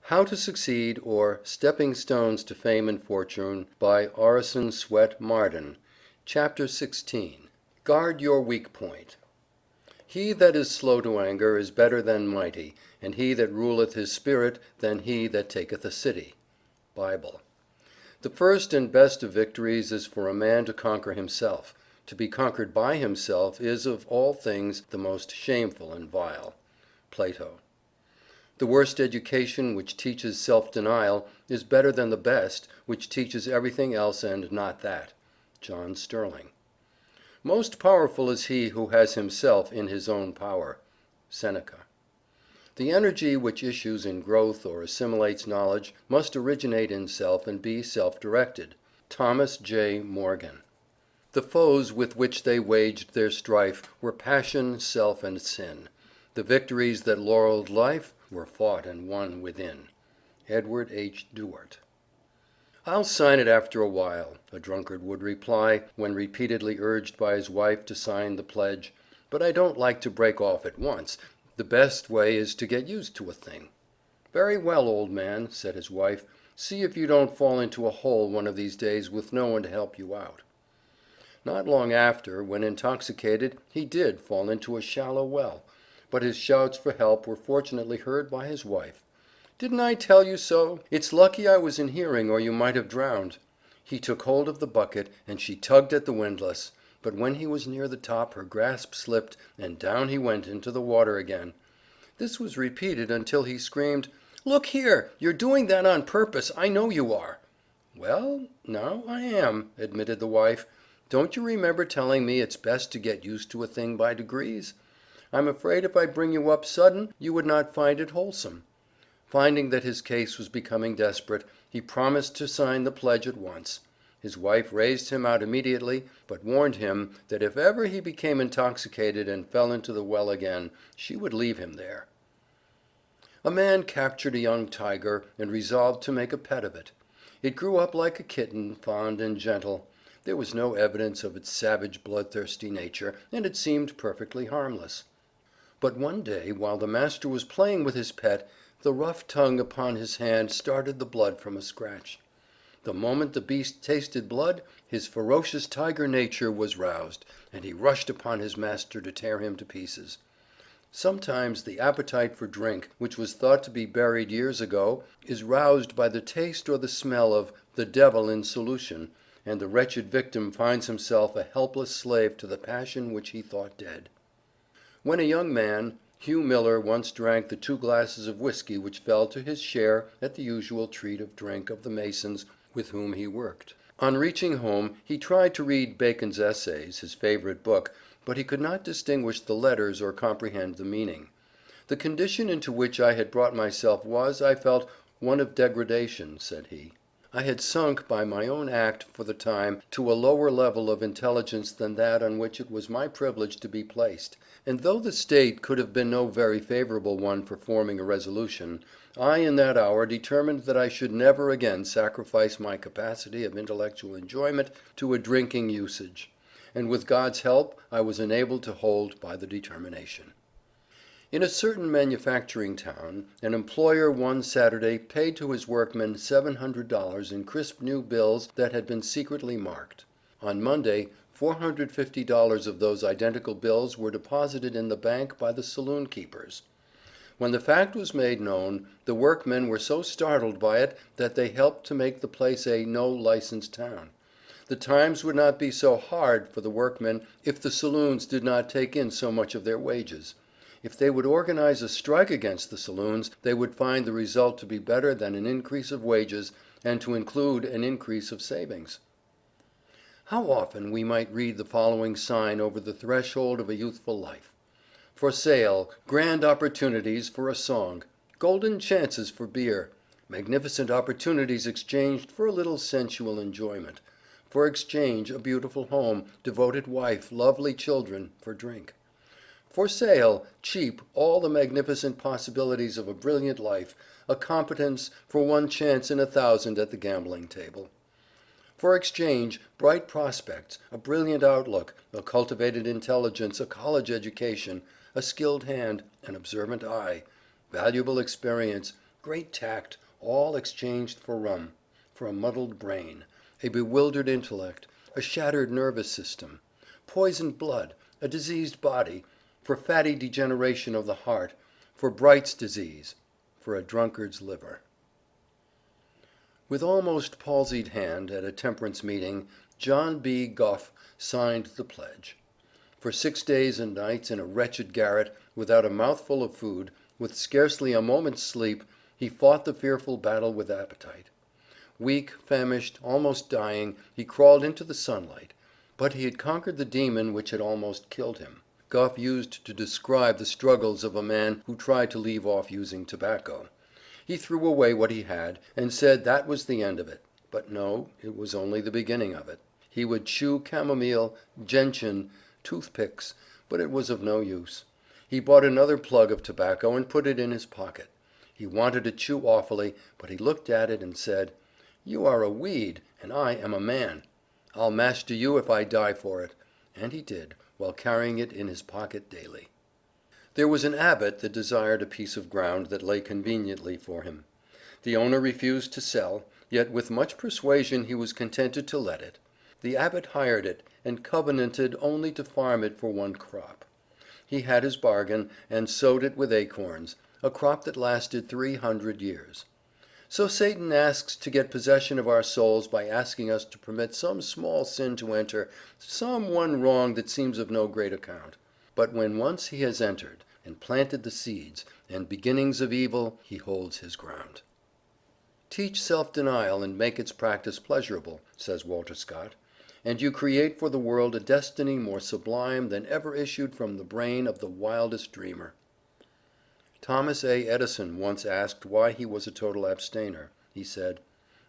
How to Succeed, or Stepping Stones to Fame and Fortune, by Orison Swett Marden. Chapter 16. Guard Your Weak Point. He that is slow to anger is better than mighty, and he that ruleth his spirit than he that taketh a city. Bible. The first and best of victories is for a man to conquer himself. To be conquered by himself is of all things the most shameful and vile. Plato. The worst education, which teaches self-denial, is better than the best, which teaches everything else and not that. John Sterling. Most powerful is he who has himself in his own power. Seneca. The energy which issues in growth or assimilates knowledge must originate in self and be self-directed. Thomas J. Morgan. The foes with which they waged their strife were passion, self, and sin. The victories that laureled life were fought and won within. Edward H. Duart. "I'll sign it after a while," a drunkard would reply, when repeatedly urged by his wife to sign the pledge, "but I don't like to break off at once. The best way is to get used to a thing." "Very well, old man," said his wife, "see if you don't fall into a hole one of these days with no one to help you out." Not long after, when intoxicated, he did fall into a shallow well, but his shouts for help were fortunately heard by his wife. "Didn't I tell you so? It's lucky I was in hearing, or you might have drowned." He took hold of the bucket, and she tugged at the windlass, but when he was near the top her grasp slipped, and down he went into the water again. This was repeated until he screamed, "Look here, you're doing that on purpose, I know you are." "Well, now I am," admitted the wife. "Don't you remember telling me it's best to get used to a thing by degrees? I'm afraid if I bring you up sudden you would not find it wholesome." Finding that his case was becoming desperate, he promised to sign the pledge at once. His wife raised him out immediately, but warned him that if ever he became intoxicated and fell into the well again, she would leave him there. A man captured a young tiger and resolved to make a pet of it. It grew up like a kitten, fond and gentle. There was no evidence of its savage, bloodthirsty nature, and it seemed perfectly harmless. But one day, while the master was playing with his pet, the rough tongue upon his hand started the blood from a scratch. The moment the beast tasted blood, his ferocious tiger nature was roused, and he rushed upon his master to tear him to pieces. Sometimes the appetite for drink, which was thought to be buried years ago, is roused by the taste or the smell of "the devil in solution," and the wretched victim finds himself a helpless slave to the passion which he thought dead. When a young man, Hugh Miller once drank the 2 glasses of whiskey which fell to his share at the usual treat of drink of the masons with whom he worked. On reaching home he tried to read Bacon's Essays, his favorite book, but he could not distinguish the letters or comprehend the meaning. "The condition into which I had brought myself was, I felt, one of degradation," said he. "I had sunk by my own act for the time to a lower level of intelligence than that on which it was my privilege to be placed, and though the state could have been no very favorable one for forming a resolution, I in that hour determined that I should never again sacrifice my capacity of intellectual enjoyment to a drinking usage, and with God's help I was enabled to hold by the determination." In a certain manufacturing town, an employer one Saturday paid to his workmen $700 in crisp new bills that had been secretly marked. On Monday, $450 of those identical bills were deposited in the bank by the saloon keepers. When the fact was made known, the workmen were so startled by it that they helped to make the place a no-license town. The times would not be so hard for the workmen if the saloons did not take in so much of their wages. If they would organize a strike against the saloons, they would find the result to be better than an increase of wages, and to include an increase of savings. How often we might read the following sign over the threshold of a youthful life: "For sale, grand opportunities for a song, golden chances for beer, magnificent opportunities exchanged for a little sensual enjoyment, for exchange a beautiful home, devoted wife, lovely children, for drink. For sale, cheap, all the magnificent possibilities of a brilliant life, a competence for one chance in 1,000 at the gambling table. For exchange, bright prospects, a brilliant outlook, a cultivated intelligence, a college education, a skilled hand, an observant eye, valuable experience, great tact, all exchanged for rum, for a muddled brain, a bewildered intellect, a shattered nervous system, poisoned blood, a diseased body, for fatty degeneration of the heart, for Bright's disease, for a drunkard's liver. With almost palsied hand, at a temperance meeting, John B. Gough signed the pledge. For 6 days and nights, in a wretched garret, without a mouthful of food, with scarcely a moment's sleep, he fought the fearful battle with appetite. Weak, famished, almost dying, he crawled into the sunlight. But he had conquered the demon which had almost killed him. Gough used to describe the struggles of a man who tried to leave off using tobacco. He threw away what he had, and said that was the end of it. But no, it was only the beginning of it. He would chew chamomile, gentian, toothpicks, but it was of no use. He bought another plug of tobacco and put it in his pocket. He wanted to chew awfully, but he looked at it and said, "You are a weed, and I am a man. I'll master you if I die for it." And he did, while carrying it in his pocket daily. There was an abbot that desired a piece of ground that lay conveniently for him. The owner refused to sell, yet with much persuasion he was contented to let it. The abbot hired it, and covenanted only to farm it for one crop. He had his bargain, and sowed it with acorns, a crop that lasted 300 years. So Satan asks to get possession of our souls by asking us to permit some small sin to enter, some one wrong that seems of no great account. But when once he has entered, and planted the seeds and beginnings of evil, he holds his ground. Teach self-denial and make its practice pleasurable, says Walter Scott, and you create for the world a destiny more sublime than ever issued from the brain of the wildest dreamer. Thomas A. Edison once asked why he was a total abstainer. He said,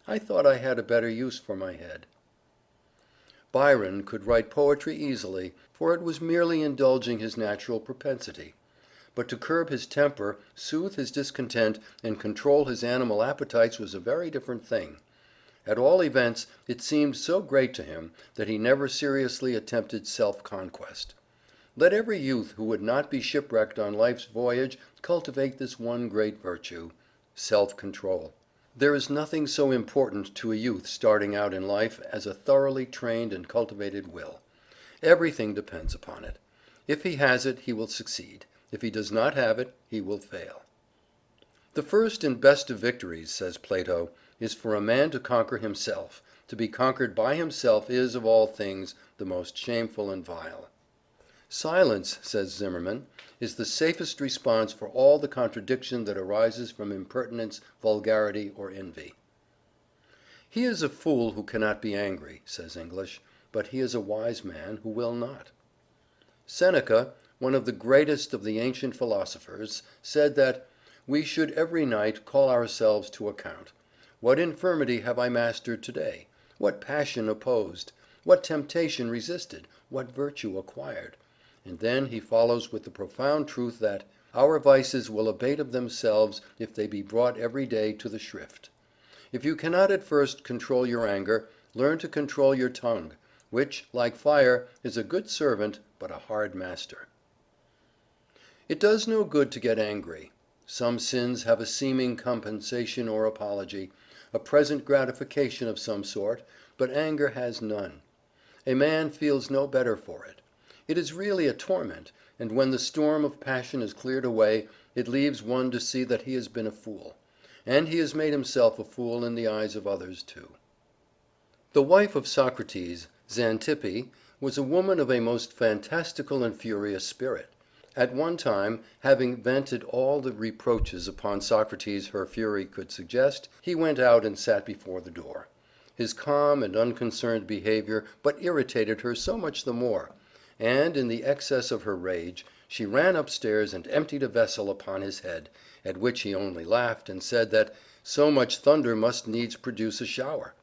"I thought I had a better use for my head." Byron could write poetry easily, for it was merely indulging his natural propensity. But to curb his temper, soothe his discontent, and control his animal appetites was a very different thing. At all events, it seemed so great to him that he never seriously attempted self-conquest. Let every youth who would not be shipwrecked on life's voyage cultivate this one great virtue, self-control. There is nothing so important to a youth starting out in life as a thoroughly trained and cultivated will. Everything depends upon it. If he has it, he will succeed. If he does not have it, he will fail. The first and best of victories, says Plato, is for a man to conquer himself. To be conquered by himself is, of all things, the most shameful and vile. Silence, says Zimmerman, is the safest response for all the contradiction that arises from impertinence, vulgarity, or envy. He is a fool who cannot be angry, says English, but he is a wise man who will not. Seneca, one of the greatest of the ancient philosophers, said that we should every night call ourselves to account. What infirmity have I mastered today? What passion opposed? What temptation resisted? What virtue acquired? And then he follows with the profound truth that our vices will abate of themselves if they be brought every day to the shrift. If you cannot at first control your anger, learn to control your tongue, which, like fire, is a good servant but a hard master. It does no good to get angry. Some sins have a seeming compensation or apology, a present gratification of some sort, but anger has none. A man feels no better for it. It is really a torment, and when the storm of passion is cleared away, it leaves one to see that he has been a fool. And he has made himself a fool in the eyes of others too. The wife of Socrates, Xanthippe, was a woman of a most fantastical and furious spirit. At one time, having vented all the reproaches upon Socrates her fury could suggest, he went out and sat before the door. His calm and unconcerned behavior but irritated her so much the more, and, in the excess of her rage, she ran upstairs and emptied a vessel upon his head, at which he only laughed, and said that so much thunder must needs produce a shower.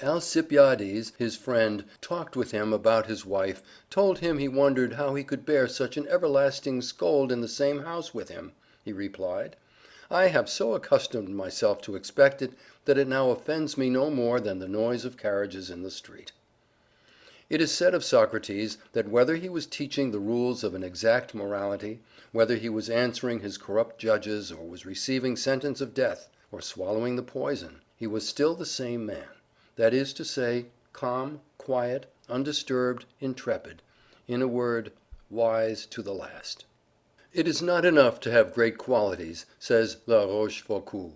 Alcibiades, his friend, talked with him about his wife, told him he wondered how he could bear such an everlasting scold in the same house with him. He replied, "I have so accustomed myself to expect it, that it now offends me no more than the noise of carriages in the street." It is said of Socrates that whether he was teaching the rules of an exact morality, whether he was answering his corrupt judges, or was receiving sentence of death, or swallowing the poison, he was still the same man, that is to say, calm, quiet, undisturbed, intrepid, in a word, wise to the last. It is not enough to have great qualities, says La Rochefoucauld.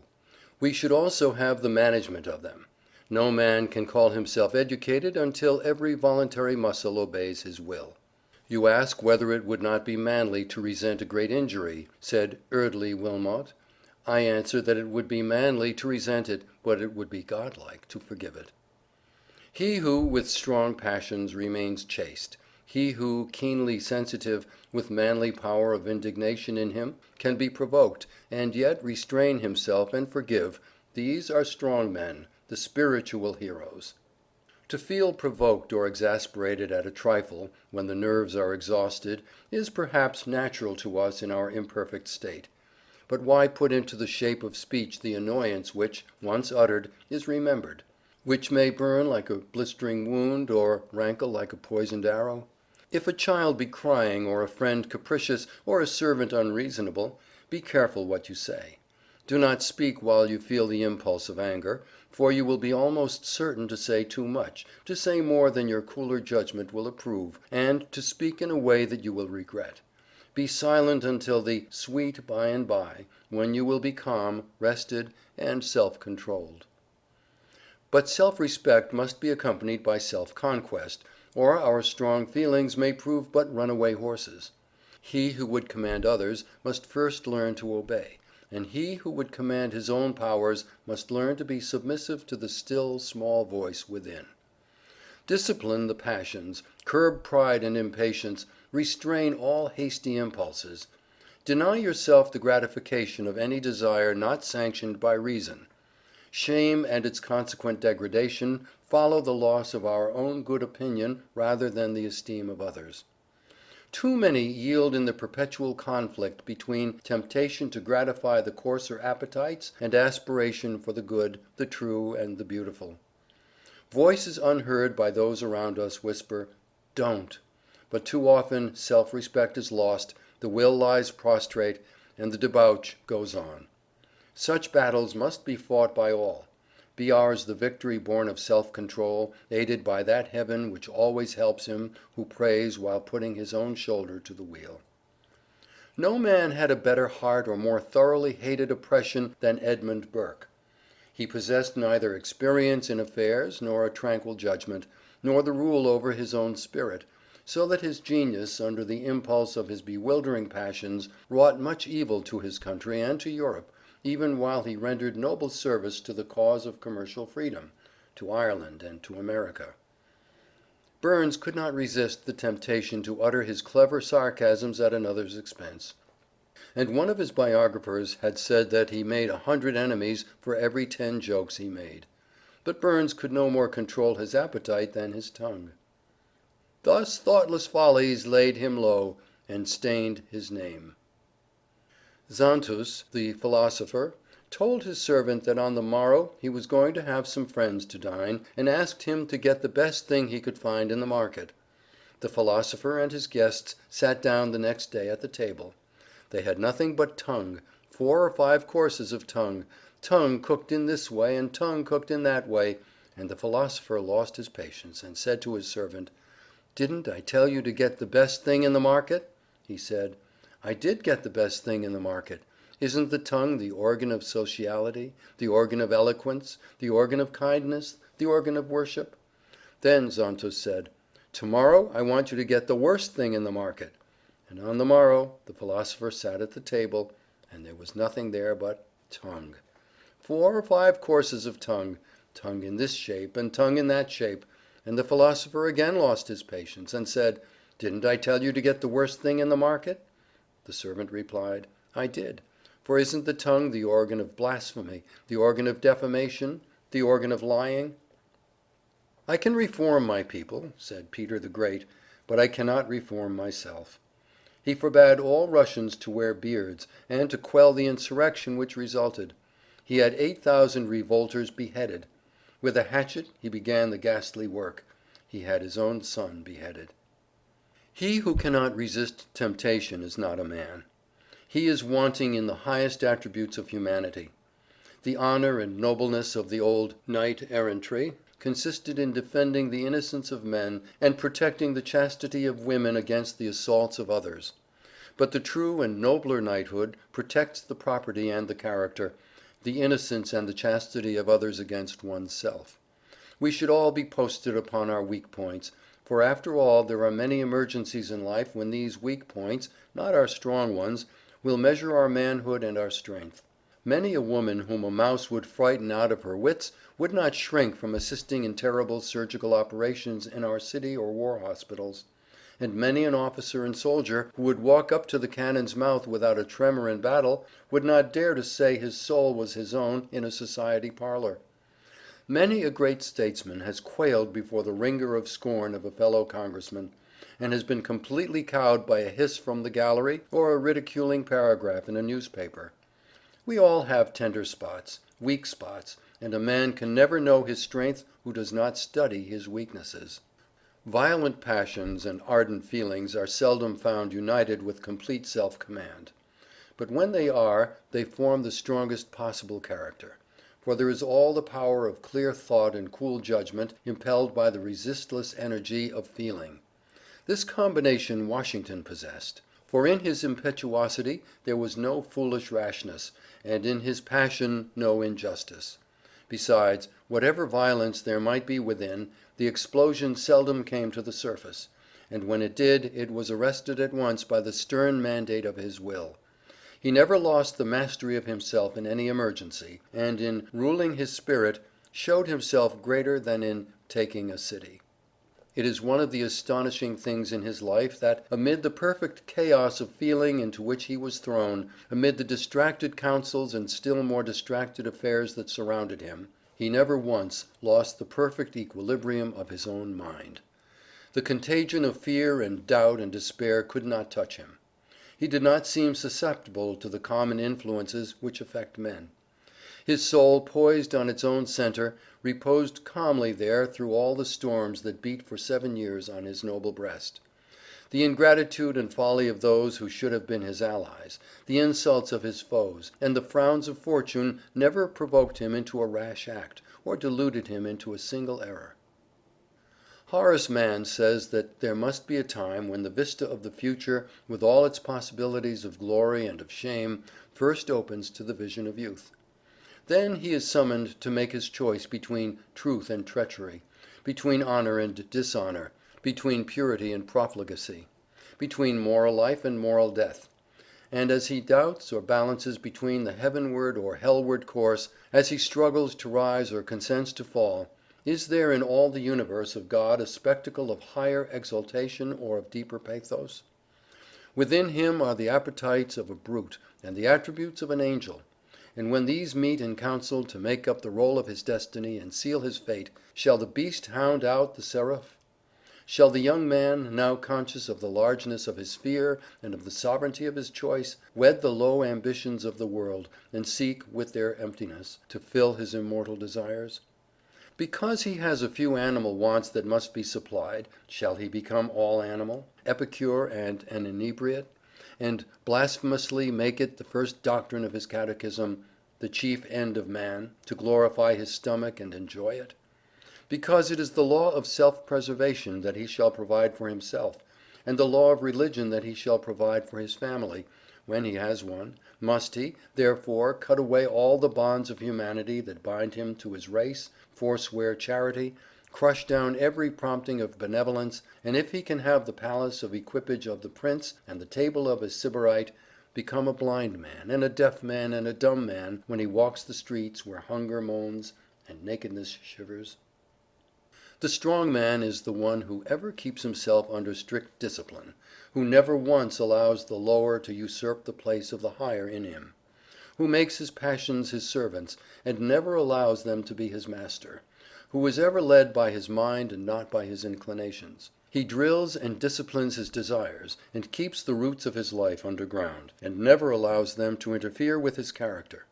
We should also have the management of them. No man can call himself educated until every voluntary muscle obeys his will. You ask whether it would not be manly to resent a great injury, said Eardley Wilmot. I answer that it would be manly to resent it, but it would be godlike to forgive it. He who, with strong passions, remains chaste, he who, keenly sensitive, with manly power of indignation in him, can be provoked, and yet restrain himself and forgive, these are strong men, the spiritual heroes. To feel provoked or exasperated at a trifle, when the nerves are exhausted, is perhaps natural to us in our imperfect state. But why put into the shape of speech the annoyance which, once uttered, is remembered, which may burn like a blistering wound, or rankle like a poisoned arrow? If a child be crying, or a friend capricious, or a servant unreasonable, be careful what you say. Do not speak while you feel the impulse of anger, for you will be almost certain to say too much, to say more than your cooler judgment will approve, and to speak in a way that you will regret. Be silent until the sweet by and by, when you will be calm, rested, and self-controlled. But self-respect must be accompanied by self-conquest, or our strong feelings may prove but runaway horses. He who would command others must first learn to obey, and he who would command his own powers must learn to be submissive to the still small voice within. Discipline the passions, curb pride and impatience, restrain all hasty impulses. Deny yourself the gratification of any desire not sanctioned by reason. Shame and its consequent degradation follow the loss of our own good opinion rather than the esteem of others. Too many yield in the perpetual conflict between temptation to gratify the coarser appetites and aspiration for the good, the true, and the beautiful. Voices unheard by those around us whisper, "Don't," but too often self-respect is lost, the will lies prostrate, and the debauch goes on. Such battles must be fought by all. Be ours the victory born of self-control, aided by that heaven which always helps him who prays while putting his own shoulder to the wheel. No man had a better heart or more thoroughly hated oppression than Edmund Burke. He possessed neither experience in affairs, nor a tranquil judgment, nor the rule over his own spirit, so that his genius, under the impulse of his bewildering passions, wrought much evil to his country and to Europe, even while he rendered noble service to the cause of commercial freedom, to Ireland and to America. Burns could not resist the temptation to utter his clever sarcasms at another's expense, and one of his biographers had said that he made 100 enemies for every 10 jokes he made. But Burns could no more control his appetite than his tongue. Thus thoughtless follies laid him low, and stained his name. Xanthus, the philosopher, told his servant that on the morrow he was going to have some friends to dine, and asked him to get the best thing he could find in the market. The philosopher and his guests sat down the next day at the table. They had nothing but tongue, 4 or 5 courses of tongue cooked in this way and tongue cooked in that way, and the philosopher lost his patience, and said to his servant, "Didn't I tell you to get the best thing in the market?" He said, "I did get the best thing in the market. Isn't the tongue the organ of sociality, the organ of eloquence, the organ of kindness, the organ of worship?" Then Xanthus said, "Tomorrow I want you to get the worst thing in the market." And on the morrow the philosopher sat at the table, and there was nothing there but tongue. 4 or 5 courses of tongue in this shape and tongue in that shape, and the philosopher again lost his patience, and said, "Didn't I tell you to get the worst thing in the market?" The servant replied, "I did, for isn't the tongue the organ of blasphemy, the organ of defamation, the organ of lying?" "I can reform my people," said Peter the Great, "but I cannot reform myself." He forbade all Russians to wear beards, and to quell the insurrection which resulted. He had 8,000 revolters beheaded. With a hatchet he began the ghastly work. he had his own son beheaded. He who cannot resist temptation is not a man. He is wanting in the highest attributes of humanity. The honor and nobleness of the old knight-errantry consisted in defending the innocence of men and protecting the chastity of women against the assaults of others. But the true and nobler knighthood protects the property and the character, the innocence and the chastity of others against one's self. We should all be posted upon our weak points, for after all there are many emergencies in life when these weak points, not our strong ones, will measure our manhood and our strength. Many a woman whom a mouse would frighten out of her wits would not shrink from assisting in terrible surgical operations in our city or war hospitals, and many an officer and soldier who would walk up to the cannon's mouth without a tremor in battle would not dare to say his soul was his own in a society parlor. Many a great statesman has quailed before the ringer of scorn of a fellow congressman, and has been completely cowed by a hiss from the gallery or a ridiculing paragraph in a newspaper. We all have tender spots, weak spots, and a man can never know his strength who does not study his weaknesses. Violent passions and ardent feelings are seldom found united with complete self-command. But when they are, they form the strongest possible character, for there is all the power of clear thought and cool judgment impelled by the resistless energy of feeling. This combination Washington possessed, for in his impetuosity there was no foolish rashness, and in his passion no injustice. Besides, whatever violence there might be within, the explosion seldom came to the surface, and when it did it was arrested at once by the stern mandate of his will. He never lost the mastery of himself in any emergency, and in ruling his spirit showed himself greater than in taking a city. It is one of the astonishing things in his life that, amid the perfect chaos of feeling into which he was thrown, amid the distracted counsels and still more distracted affairs that surrounded him, he never once lost the perfect equilibrium of his own mind. The contagion of fear and doubt and despair could not touch him. He did not seem susceptible to the common influences which affect men. His soul, poised on its own center, reposed calmly there through all the storms that beat for 7 years on his noble breast. The ingratitude and folly of those who should have been his allies, the insults of his foes, and the frowns of fortune never provoked him into a rash act, or deluded him into a single error. Horace Mann says that there must be a time when the vista of the future, with all its possibilities of glory and of shame, first opens to the vision of youth. Then he is summoned to make his choice between truth and treachery, between honor and dishonor, between purity and profligacy, between moral life and moral death. And as he doubts or balances between the heavenward or hellward course, as he struggles to rise or consents to fall, is there in all the universe of God a spectacle of higher exaltation or of deeper pathos? Within him are the appetites of a brute and the attributes of an angel. And when these meet in council to make up the roll of his destiny and seal his fate, shall the beast hound out the seraph? Shall the young man, now conscious of the largeness of his sphere and of the sovereignty of his choice, wed the low ambitions of the world, and seek, with their emptiness, to fill his immortal desires? Because he has a few animal wants that must be supplied, shall he become all animal, epicure and an inebriate, and blasphemously make it the first doctrine of his catechism, the chief end of man, to glorify his stomach and enjoy it? Because it is the law of self-preservation that he shall provide for himself, and the law of religion that he shall provide for his family, when he has one, must he, therefore, cut away all the bonds of humanity that bind him to his race, forswear charity, crush down every prompting of benevolence, and if he can have the palace of equipage of the prince and the table of a sybarite, become a blind man and a deaf man and a dumb man when he walks the streets where hunger moans and nakedness shivers? The strong man is the one who ever keeps himself under strict discipline, who never once allows the lower to usurp the place of the higher in him, who makes his passions his servants and never allows them to be his master, who is ever led by his mind and not by his inclinations. He drills and disciplines his desires, and keeps the roots of his life underground, and never allows them to interfere with his character.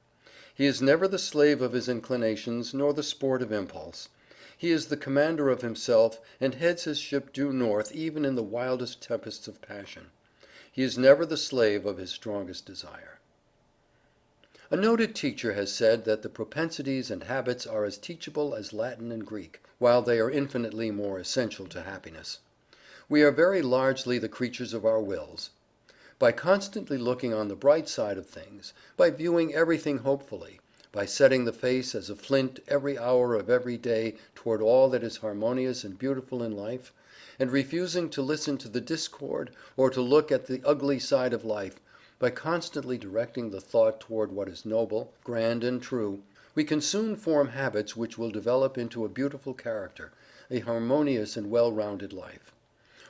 He is never the slave of his inclinations, nor the sport of impulse. He is the commander of himself, and heads his ship due north even in the wildest tempests of passion. He is never the slave of his strongest desire. A noted teacher has said that the propensities and habits are as teachable as Latin and Greek, while they are infinitely more essential to happiness. We are very largely the creatures of our wills. By constantly looking on the bright side of things, by viewing everything hopefully, by setting the face as a flint every hour of every day toward all that is harmonious and beautiful in life, and refusing to listen to the discord or to look at the ugly side of life, by constantly directing the thought toward what is noble, grand and true, we can soon form habits which will develop into a beautiful character, a harmonious and well-rounded life.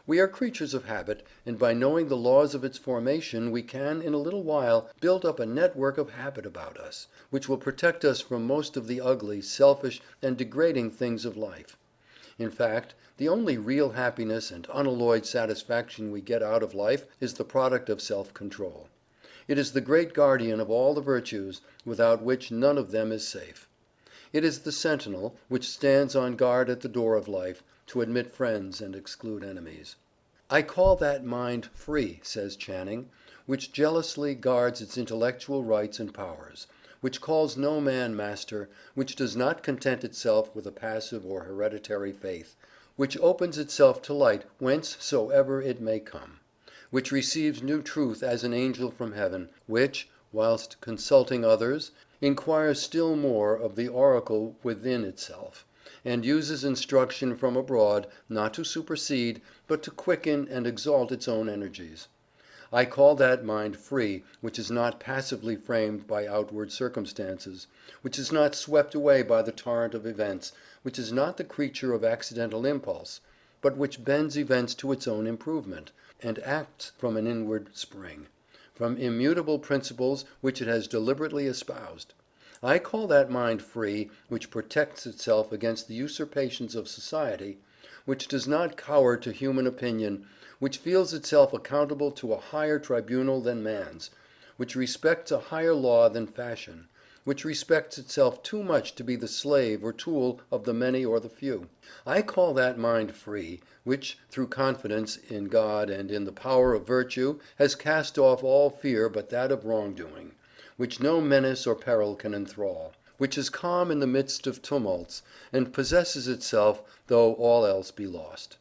We are creatures of habit, and by knowing the laws of its formation we can, in a little while, build up a network of habit about us, which will protect us from most of the ugly, selfish, and degrading things of life. In fact, the only real happiness and unalloyed satisfaction we get out of life is the product of self-control. It is the great guardian of all the virtues, without which none of them is safe. It is the sentinel which stands on guard at the door of life, to admit friends and exclude enemies. "I call that mind free," says Channing, "which jealously guards its intellectual rights and powers, which calls no man master, which does not content itself with a passive or hereditary faith, which opens itself to light whencesoever it may come, which receives new truth as an angel from heaven, which, whilst consulting others, inquires still more of the oracle within itself, and uses instruction from abroad, not to supersede, but to quicken and exalt its own energies. I call that mind free which is not passively framed by outward circumstances, which is not swept away by the torrent of events, which is not the creature of accidental impulse, but which bends events to its own improvement, and acts from an inward spring, from immutable principles which it has deliberately espoused. I call that mind free which protects itself against the usurpations of society, which does not cower to human opinion, which feels itself accountable to a higher tribunal than man's, which respects a higher law than fashion, which respects itself too much to be the slave or tool of the many or the few. I call that mind free, which, through confidence in God and in the power of virtue, has cast off all fear but that of wrongdoing, which no menace or peril can enthrall, which is calm in the midst of tumults, and possesses itself though all else be lost.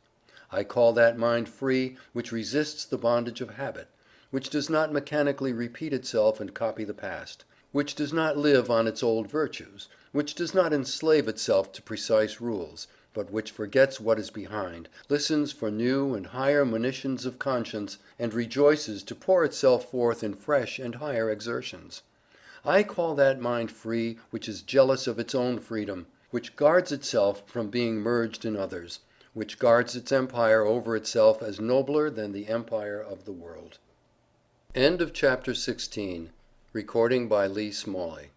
I call that mind free which resists the bondage of habit, which does not mechanically repeat itself and copy the past, which does not live on its old virtues, which does not enslave itself to precise rules, but which forgets what is behind, listens for new and higher monitions of conscience, and rejoices to pour itself forth in fresh and higher exertions. I call that mind free which is jealous of its own freedom, which guards itself from being merged in others, which guards its empire over itself as nobler than the empire of the world. End of chapter 16. Recording by Lee Smalley.